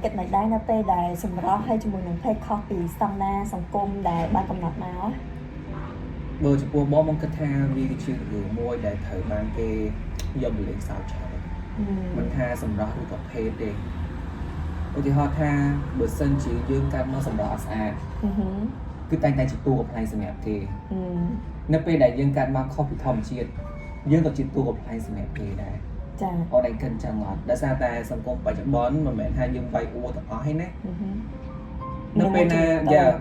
Kịch này đangពេលដែលសម្រស់ហើយជាមួយនឹង take copy ស្តង់ដារសង្គមដែលបានកំណត់មកបើចំពោះបងគិតថាវាជារឿងមួយដែលត្រូវបានគេយកមកលេងសើចច្រើនមិនថាសម្រស់ឬក៏ភេទទេឧទាហរណ៍ថាបើសិនជាយើងកើតមកសម្រស់អត់ស្អាតគឺតែងតែជាតួកំប្លែងសម្រាប់គេនៅពេលដែលយើងកើតមកខុសពីធម្មជាតិយើងក៏ជាតួកំប្លែងសម្រាប់គេដែរចា៎អត់ឯងគិតចឹងអត់ដោយសារតែសង្គមបច្ចុប្បន្នមិនមែនថាយើងវាយអួរទាំងអស់ទេណានៅពេលណា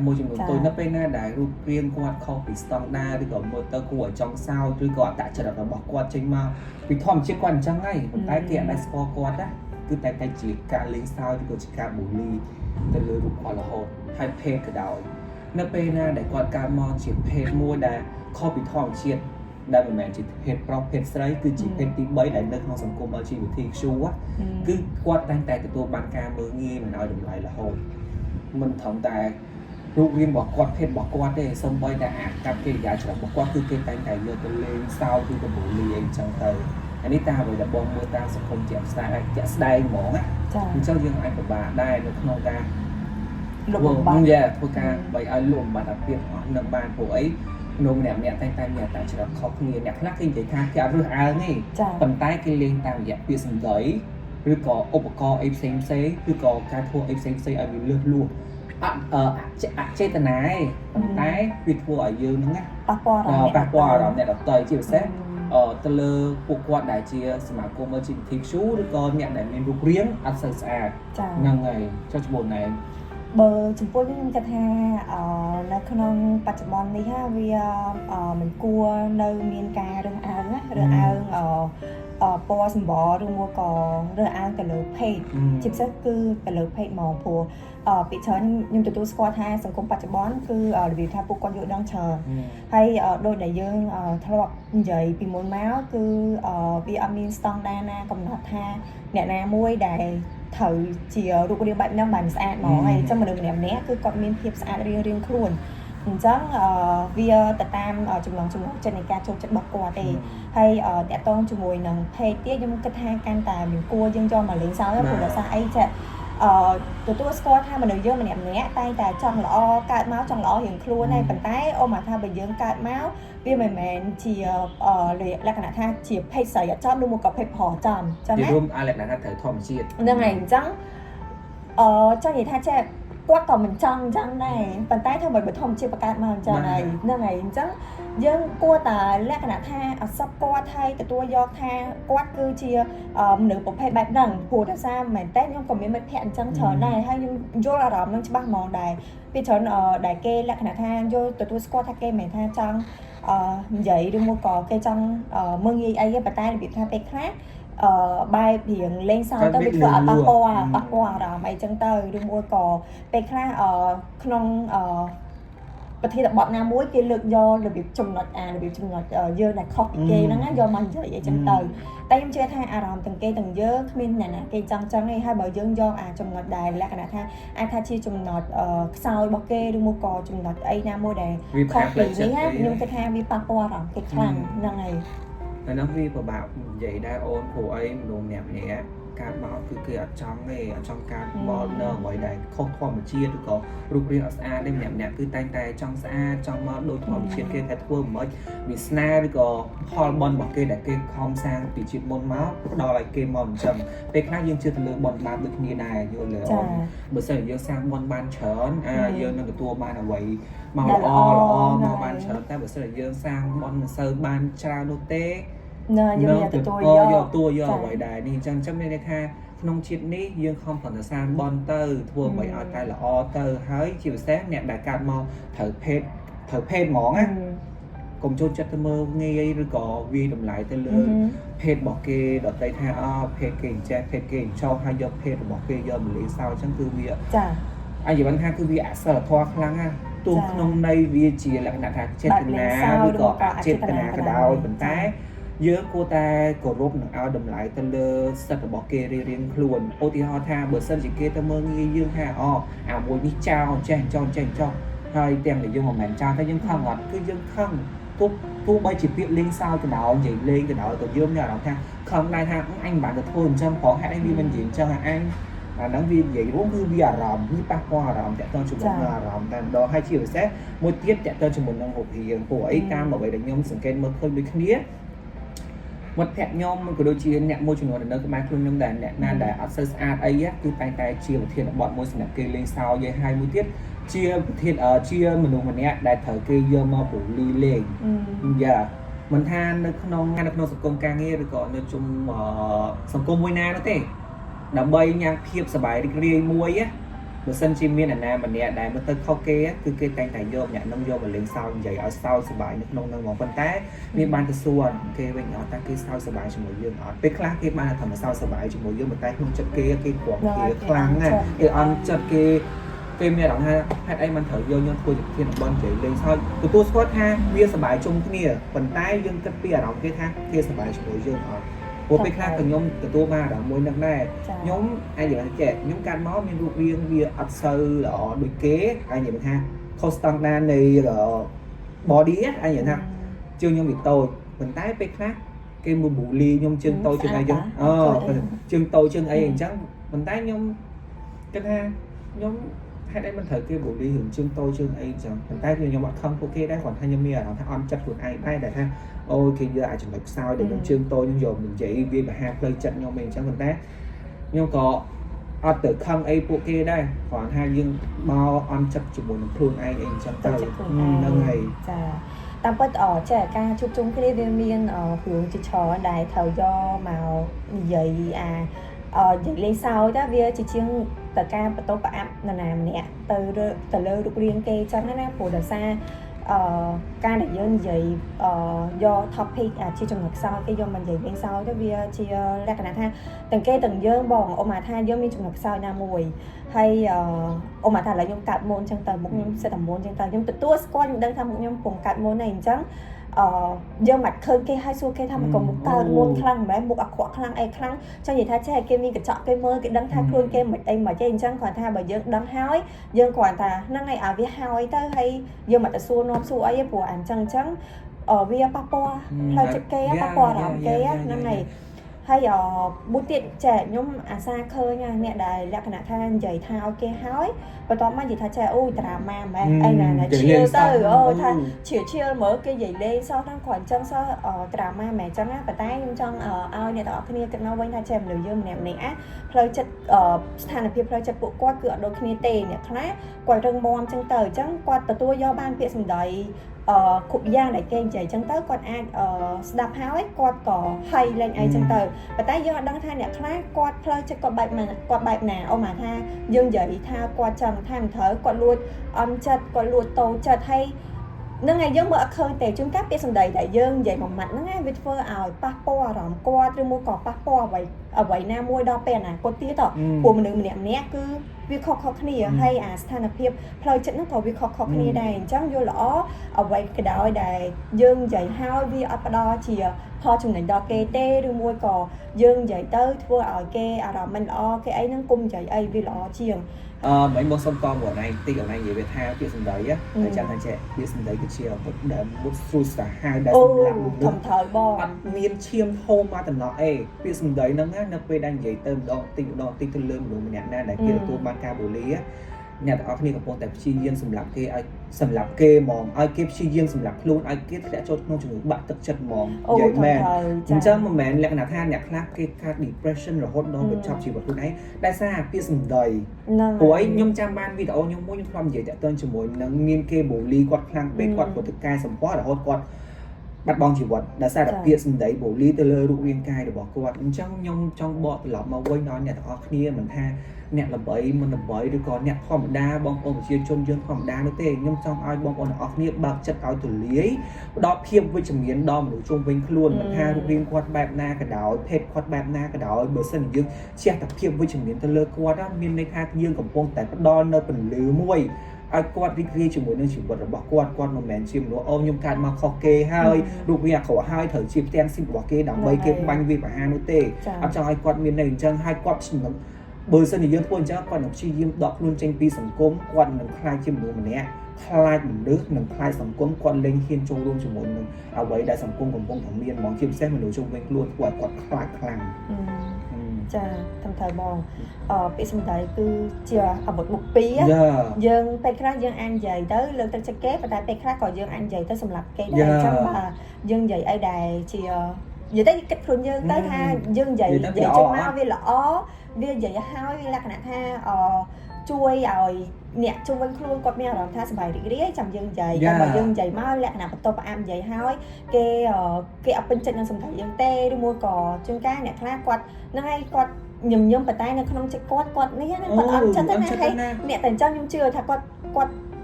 មួយចំនួនតូចនៅពេលណាដែលរូបរាងគាត់ខុសពីស្តង់ដារឬក៏មើលទៅគួរឲ្យចង់សោតឬក៏អត្តចរិតរបស់គាត់ចេញមកពីធម្មជាតិគាត់អញ្ចឹងហើយប៉ុន្តែគេអត់ដែលស្គាល់គាត់ណាគឺតែជាការលេងសើចឬក៏ជាការបូលីទៅលើរូបគាត់រហូតហើយភេទក៏ដោយនៅពេលណាដែលគាត់កើតមកជាភេទមួយដែលខុសពីធម្មជាតិដែលមិនមែនជាភេទប្រុសភេទស្រីគឺជាភេទទី3ដែលនៅក្នុងសង្គម LGBTQ គឺគាត់តែងតែទទួលបានការមើលងាយមិនឲ្យតម្លៃរហូតមិនត្រឹមតែរូបរាងរបស់គាត់ភេទរបស់គាត់ទេសូម្បីតែអាកប្បកិរិយាចរិតរបស់គាត់គឺគេតែងតែយកទៅលេងសើចឬទៅបូលីអីចឹងទៅអានេះតាមអ្វីដែលបងមើលតាមសង្គមជាក់ស្ដែងហ្មងណាអញ្ចឹងយើងអាចពិបាកដែរនៅក្នុងការលុបបំបាត់ធ្វើការបីឲ្យលុបបំបាត់អាពាហ៍អស់នឹងបានព្រោះអីនោះម្នាក់តែងតែមានតែចរិតខុសគ្នាអ្នកខ្លះគេនិយាយថាគេអត់រើសអើងទេប៉ុន្តែគេលេងតាមរយៈពាក្យសម្ដីឬក៏ឧបករណ៍អីផ្សេងឬក៏ការធ្វើអីផ្សេងឲ្យវាលឺលួសអចេតនាទេប៉ុន្តែវាធ្វើឲ្យយើងហ្នឹងណាប៉ះពាល់អារម្មណ៍អ្នកដទៃជាពិសេសទៅលើពួកគាត់ដែលជាសមាគម LGBTQ ឬក៏អ្នកដែលមានរូបរាងអត់សូវស្អាតហ្នឹងហើយចុះច្បងណែបើចំពោះខ្ញុំគិតថានៅក្នុងបច្ចុប្បន្ននេះវាមិនគួរនៅមានការរើសអើងណារើសអើងពណ៌សម្បល់ឬមួយក៏រើសអើងទៅលើភេទជាពិសេសគឺទៅលើភេទហ្មងព្រោះពីច្រើនខ្ញុំទទួលស្គាល់ថាសង្គមបច្ចុប្បន្នគឺរបៀបថាពួកគាត់យល់ដឹងច្រើនហើយដោយដែលយើងធ្លាប់និយាយពីមុនមកគឺវាអត់មានស្តង់ដារណាកំណត់ថាអ្នកណាមួយដែលត្រូវជារូបរាងបែបហ្នឹងបានស្អាតហ្មងហើយអញ្ចឹងមនុស្សម្នាក់គឺគាត់មានភាពស្អាតរៀងខ្លួនអញ្ចឹងវាទៅតាមចំណងចិត្តនៃការចូលចិត្តរបស់គាត់ទេហើយតកតងជាមួយនឹងភេទទៀតខ្ញុំគិតថាកាន់តែមានគួរយើងយកមកលេងសើចព្រោះដោយសារអីចាទទួលស្គាល់ថាមនុស្សយើងម្នាក់តែងតែចង់ល្អកើតមកចង់ល្អរៀងខ្លួនហើយប៉ុន្តែអូមកថាបើយើងកើតមកវាមិនមែនជាលក្ខណៈថាជាភេទស្រីអត់ចំឬមកក៏ភេទប្រុសចំចឹងណាជារួមលក្ខណៈថាត្រូវធម្មជាតិហ្នឹងហើយអញ្ចឹងចង់និយាយថាចេះគាត់ក៏មិនចង់អញ្ចឹងដែរប៉ុន្តែធ្វើឲ្យបឋមជាតិបង្កើតមកអញ្ចឹងហើយហ្នឹងហើយអញ្ចឹងយើងគួរតែលក្ខណៈថាអសពគាត់ហើយទទួលយកថាគាត់គឺជាមនុស្សប្រភេទបែបហ្នឹងព្រោះដោយសារមែនតើខ្ញុំក៏មានមិត្តភ័ក្តិអញ្ចឹងច្រើនដែរហើយខ្ញុំយល់អារម្មណ៍នឹងច្បាស់ហ្មងដែរពីច្រើនដែលគេលក្ខណៈថាយល់ទទួលស្គាល់ថាគេមិនថាចង់និយាយឬមួយក៏គេចង់មើងងាយអីទេប៉ុន្តែរបៀបថាពេលខ្លះបែបរៀងលេងសើចទៅវាធ្វើឲ្យប៉ះពាល់អារម្មណ៍អីចឹងទៅឬមួយក៏ពេលខ្លះក្នុងប្រធានបទណាមួយគេលើកយករបៀបចំណុចយើងដែលខុសពីគេហ្នឹងយកមកនិយាយអីចឹងទៅតែខ្ញុំជឿថាអារម្មណ៍ទាំងគេទាំងយើងគ្មានអ្នកណាគេចង់ចឹងទេហើយបើយើងយកចំណុចដែលលក្ខណៈថាអាចថាជាចំណុចខ្សោយរបស់គេឬមួយក៏ចំណុចអីណាមួយដែលខុសពីនេះខ្ញុំគិតថាវាប៉ះពាល់អារម្មណ៍គេខ្លាំងហ្នឹងហើយតែនោះវាពិបាកនិយាយដែរអូនព្រោះអីមនុស្សម្នាក់កើតមកគឺគេអត់ចង់ទេអត់ចង់កើតមកនៅអ្វីដែលខុសធម្មជាតិឬក៏រូបរាងអត់ស្អាតទេម្នាក់គឺតែងតែចង់ស្អាតចង់មកដូចធម្មជាតិគេតែធ្វើមិនវាសនាឬក៏ផលបន់របស់គេដែលគេខំសាងពីជាតិមុនមកផ្ដល់ឲ្យគេមកអញ្ចឹងពេលខ្លះយើងជឿទៅលើបន់បានដូចគ្នាដែរយល់ទេអូនបើសិនជាយើងសាងបន់បានច្រើនយើងនឹងទទួលបានអ្វីមកល្អមកបានច្រើនតែបើសិនជាយើងសាងបន់មិនសូវបានច្រើននោះទេយើងទទួលយកអ្វីដែរនេះអញ្ចឹងមានន័យថាក្នុងជាតិនេះយើងខំប្រឹងតែសាងបន់ទៅធ្វើអ្វីឲ្យតែល្អទៅហើយជាពិសេសអ្នកដែលកើតមកត្រូវភេទហ្មងណាកុំចូលចិត្តទៅមើលងាយឬក៏វាយតម្លៃទៅលើភេទរបស់គេដតៃថាភេទគេអញ្ចេះភេទគេអញ្ចោហើយយកភេទរបស់គេយកមកលេងសើចអញ្ចឹងគឺវាចាអាយបានថាគឺវាអសិលធម៌ខ្លាំងណាស់ទោះក្នុងន័យវាជាលក្ខណៈថាចេតនាឬក៏អចេតនាក៏ដោយប៉ុន្តែយើងគួរតែគោរពនិងឲ្យតម្លៃទៅលើសិទ្ធិរបស់គេរៀងខ្លួនឧទាហរណ៍ថាបើសិនជាគេទៅមើលងាយយើងថាអាមួយនេះចោលចេះហើយទាំងដែលយើងមិនមែនចោលតែយើងខឹងអត់គឺយើងខឹងទោះបីជាពាក្យលេងសើចក៏ដោយនិយាយលេងក៏ដោយក៏យើងមានអារម្មណ៍ថាខឹងដែរថាអញមិនបានទៅធ្វើអញ្ចឹងព្រោះហេតុអីវាមិននិយាយអញ្ចឹងអញ nắng vì vậy cũng cứ vì rầm như bác qua rầm chạy tên chụp một rầm但đó hai chiều sẽ một tiết chạy tên chụp một năng hộp thì của ấy cam mà vậy để nhóm sừng ken mới khơi được kia một thẹn nhóm của đôi chia nhẹ môi trường nó nơi cái máy phun nhóm đàn nhẹ nan đài access art ấy á cứ tay chia một thiên bọn môi sừng kê lên sau với hai mươi tiết chia thiên chia mình dùng mình nhẹ đại thời kê giờ mà bổ ly lên giờ mình than nó không ngay nó sập công ca nghe được gọi nó chung sập công môi na nó thế đầm bay nhang phiệpสบายรีมวยá một sân chim miên là mình nè đại mình tới khâu kê á cứ kê tay tay vô nhẹ nông vô mà lên sau vậy ở sau สบายnông nông mỏng phân téมีban từ xuân kê bên nhỏ ta kê sau สบาย cho mỗi dương ở bên khác kê ban là thầm sau สบาย cho mỗi dương một tay không chật kê kê quảng kê kháng này kê ăn chật kê kê miên đẳng ha hay ai mình thở vô nhân cô chụp thiên ban kê lên sau từ tôi squat ha miên สบาย chung cái nè phần tay dương cất bia đóng kê tha kê สบาย cho mỗi dương ở cô bên khác từ nhóm từ tôi ba đã môi nâng này nhóm ai vậy là trẻ nhóm can máu nhưng ruột riêng bia ắt sơ ở đôi kế ai vậy ha constant này ở body ai vậy ha chưa nhóm việc tôi mình tái bên khác cái mùi bù ly nhóm chân tôi chân ai chứ chân tôi chân ai chẳng mình tái nhóm chân ha nhóm hay đây mình thử cái bộ đi hưởng chân tôi chân ai chẳng mình tái thì nhóm bạn không ok đấy còn hai nhóm mía là thằng on chất của ai đây để ha ôi khi giờ ai chuẩn bị sao để mình chân tôi nhưng rồi mình chỉ vì bà hai play trận nhau mình chẳng mình tái nhưng có ở từ không ai ok đây còn hai dương bao on chất chỉ muốn thương ai chẳng tới nâng này tam bất ở trẻ ca chụp chung cái viên miên hướng chỉ cho đại thời do màu vậy vậy lên sau đó vì chỉ riêng tất cả bắt đầu áp là làm nè từ lơ được riêng kê cho nó phù đợt xa ca để dân vậy do topic chỉ trong ngược sau cái do mình vậy bên sau đó vì chỉ là cái nào tha từng kê từng dân bòn ô mà tha dân bên trong ngược sau nam mùi hay ô mà tha là nhóm cạn môn trong tờ một nhóm sẽ tầm môn trong tờ nhóm từ tua squat đang tham một nhóm cùng cạn môn này chẳng dân mặt khơi cái hai xua cái tham còn một tờ môn khăn bé một khóa khăn ai khăn cho vậy tha chơi cái mi cái chọn cái mơ cái đăng tha khuôn cái mình đây mà chơi chẳng còn tha bởi dân đăng hói dân còn tha năng ngày với hói tới hay dân mặt xua non xua ấy của anh chẳng chẳng ở via Papua hay chơi cái Papua làm cái năng ngày hay bút tiện trẻ nhóm xa khơi nha mẹ đài là cái than giày thao cái hói và tóm mà gì tha trẻ ui drama mà anh là chiêu từ tha chiều mở cái giày lên sau đang còn chân sau drama mẹ chân á và tay trong ao này đó kia cái nó với tha trẻ mình dương nè nè phơi chất than là phơi phơi chất bộ qua cửa đôi khi tê nè khá quay rừng bom chân tờ chân qua từ tôi do ban viện sừng đầy cục da này kênh chạy chân tới con ai đạp háo ấy quạt cỏ hay lên ai chân tờ và tay do đăng tha nè khác quạt phơi cho con bạch mà quạt bạch nè ông mà tha dương dậy tha quạt trần than thở quạt luôn chật quạt luôn tô chật hay nó ngày giống bữa khơi tè chúng các biết sừng đầy đại dương vậy bằng mặt nó ngay với phơi Papua rồi qua từ mua cỏ Papua vậy ở vậy nam mua đo pen à có tía tỏ của mình nè nè cứวิเคราะห์គ្នាហើយស្ថានភាពផ្លូវចិត្តហ្នឹងក៏វិเคราะห์គ្នាដែរអញ្ចឹងយល់ល្អអ្វីក៏ដោយដែលយើងនិយាយហើយវាអត់ផ្ដល់ជាផលចំណេញដល់គេទេឬមួយក៏យើងនិយាយទៅធ្វើឲ្យគេអារម្មណ៍មិនល្អគេអីហ្នឹងគុំនិយាយអីវាល្អជាងmấy món sông con của này tí ở này về Việt Nam biết sừng đấy á để chẳng hạn trẻ biết sừng đấy cái chiều một đợt một xui xả hai đã sừng lặng thầm thời bo ăn miên chiêm thô mà tầm nó biết sừng đấy nó ngắt nó về đang dậy tôm đó tinh từ lương của mình nhận ra để kia tôi ban ca bổ lý á nhà ở cái này cóแต่chi riêng sầm lặng kia ai sầm lặng kê mòn ai kê chi riêng sầm lặng luôn ai kê sẽ cho nó chừng bạn thực chất mòn vậy mẹ chẳng mà mẹ lẽ nào than nhạc khác cái depression rồi hốt đó bị chọc chỉ vào lúc ấy đại sa biết sừng đầy cuối nhung trăm ban video nhung muốn nhung làm gì tại tên chỉ muốn nâng miên kê bổ lý quạt khang bên quạt của thực ca sầm quá là hốt quạt bắt bong chỉ vật đã sai đặc biệt sừng đấy bổ lý tơ lơ rụng riêng cai để bỏ quạt trong bọ lọ mà quay nói nhà ở kia mình tha nè là bởi mình là bởi được có nè phòng đa bong ôn chia chôn dương phòng đa nó tê nhưng trong ai bong ôn ở kia bạc chất áo từ lý đó phiêm với chấm miến đo một chung vinh luôn mình tha riêng quạt bạc na cái đảo phết quạt bạc na cái đảo bờ sân dương chia tập phiêm với chấm miến tơ lơ quạt đó miền này khác dương cầm bong tại đo nơi phần lưới muôi ai quạt đi chỉ muốn nên chỉ vật là bỏ quạt mà mèn chim nó ôm nhung can mà khó kê hai đục nhà khổ hai thở chim ten xin bỏ kê đảo bay kê banh vì phải hai nó tê ở trong ai quạt miền này chân hai quạt chỉ bờ sân thì dương thôi chứ còn chi dương đọc luôn tranh pi sầm cốm quan mình khai chim nữa mình nè khai mình nước mình khai sầm cốm quan lên khiên trâu luôn chỉ một mình vậy đại sầm cốm cùng phong thẩm miên món chim xét mình nổi trong bên luôn quạt khai khlang ចាតាមត្រូវបងពាក្យសម្ដីគឺជាអាវុធមុខពីរ យ៉ា យើងពេលខ្លះយើងអាចនិយាយទៅលើកទឹកចិត្តគេប៉ុន្តែពេលខ្លះក៏យើងអាចនិយាយទៅសម្រាប់គេដែរអញ្ចឹងបាទយើងនិយាយអីដែលជានិយាយទៅគិតខ្លួនយើងទៅថាយើងនិយាយចេញមកវាល្អវានិយាយឲ្យវាលក្ខណៈថាជួយឲ្យអ្នកជុំវិញខ្លួនគាត់មានអារម្មណ៍ថាសប្បាយរីករាយចាំយើងនិយាយតែបើយើងនិយាយមកលក្ខណៈបន្ទប់ផ្អាប់និយាយឲ្យគេអត់ពេញចិត្តនឹងសម្ដីយើងទេឬមួយក៏ជួនកាលអ្នកខ្លះគាត់ហ្នឹងហើយគាត់ញញឹមប៉ុន្តែនៅក្នុងចិត្តគាត់នេះណាគាត់អត់ចិត្តទេណាហើយអ្នកតែអញ្ចឹងខ្ញុំជឿថាគាត់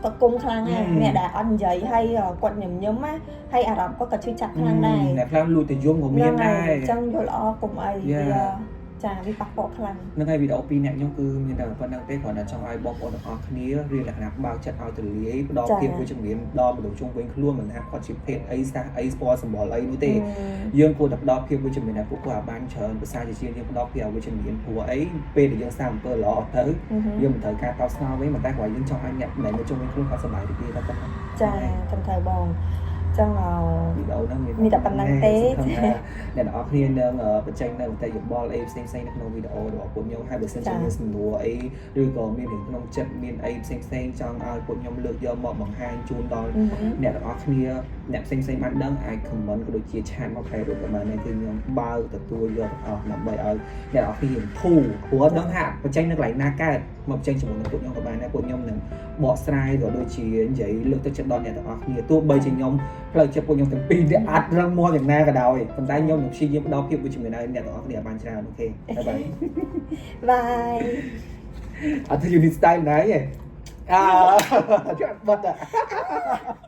ក៏គុំខ្លាំងដែរអ្នកដែលអត់និយាយហើយគាត់ញញឹមណាហើយអារម្មណ៍គាត់ក៏ឈឺចាប់ខ្លាំងដែរ អ្នកខ្លះលួចទៅយំក៏មានដែរ អញ្ចឹងយល់ល្អគុំអីវាចាវាប៉ះពាល់ខ្លាំង នឹងហើយវីដេអូពីរអ្នកខ្ញុំគឺមានតែប៉ុណ្្នឹងទេគ្រាន់តែចង់ឲ្យបងប្អូនទាំងអស់គ្នារៀនលក្ខណៈបើកចិត្តឲ្យទូលាយផ្ដល់ភាពវិជ្ជមានដល់មនុស្សជុំវិញខ្លួនមិនថាគាត់ជាភេទអីសាសអីស្ពណ៌សម្បល់អីនោះទេយើងគួរតែផ្ដល់ភាពវិជ្ជមានឲ្យពួកគាត់ឲ្យបានច្រើនភាសាជាជាងយើងផ្ដល់ភាពវិជ្ជមានព្រោះអីពេលដែលយើងសាមអំពើល្អទៅយើងមិនត្រូវការតបស្នងវិញតែគាត់យើងចង់ឲ្យអ្នកដែលនៅជុំវិញខ្លួនគាត់សប្បាយរីករាយតែប៉ុណ្ណឹងចាតាមត្រូវបងចឹងវីដេអូហ្នឹងមានតែប៉ុណ្្នឹងទេអ្នកទាំងអស់គ្នានឹងបញ្ចេញនៅមតិយោបល់អីផ្សេងៗនៅក្នុងវីដេអូរបស់ពួកខ្ញុំហើយបើសិនជាមានសំណួរអីឬក៏មានរឿងក្នុងចិត្តមានអីផ្សេងៗចង់ឲ្យពួកខ្ញុំលើកយកមកបង្ហាញជូនដល់អ្នកទាំងអស់គ្នាអ្នកផ្សេងៗបានដឹងអាច comment ក៏ដូចជាឆាតមកខែរូបប្រហែលនេះគឺខ្ញុំបើកទទួលយកទាំងអស់ដើម្បីឲ្យអ្នកទាំងអស់គ្នាធូរព្រោះដឹងថាបញ្ចេញនៅកន្លែងណាកើតមកបញ្ចេញជាមួយនឹងពួកខ្ញុំក៏បានដែរពួកខ្ញុំនឹងបកស្រាយក៏ដូចជានិយាយលើកទឹកចិត្តដល់អ្នកទាំងអស់គ្នាទោះបីជាខ្ញុំផ្លូវចិត្តពួកខ្ញុំទាំងពីរដែលអត់រឹងមាំយ៉ាងណាក៏ដោយប៉ុន្តែខ្ញុំនឹងព្យាយាមផ្ដល់ភាពវិជ្ជមានឲ្យអ្នកទាំងអស់គ្នាបានច្រើនអូខេបាយបាយអត់ទៅ unit style ណាយទេចាត់បាត់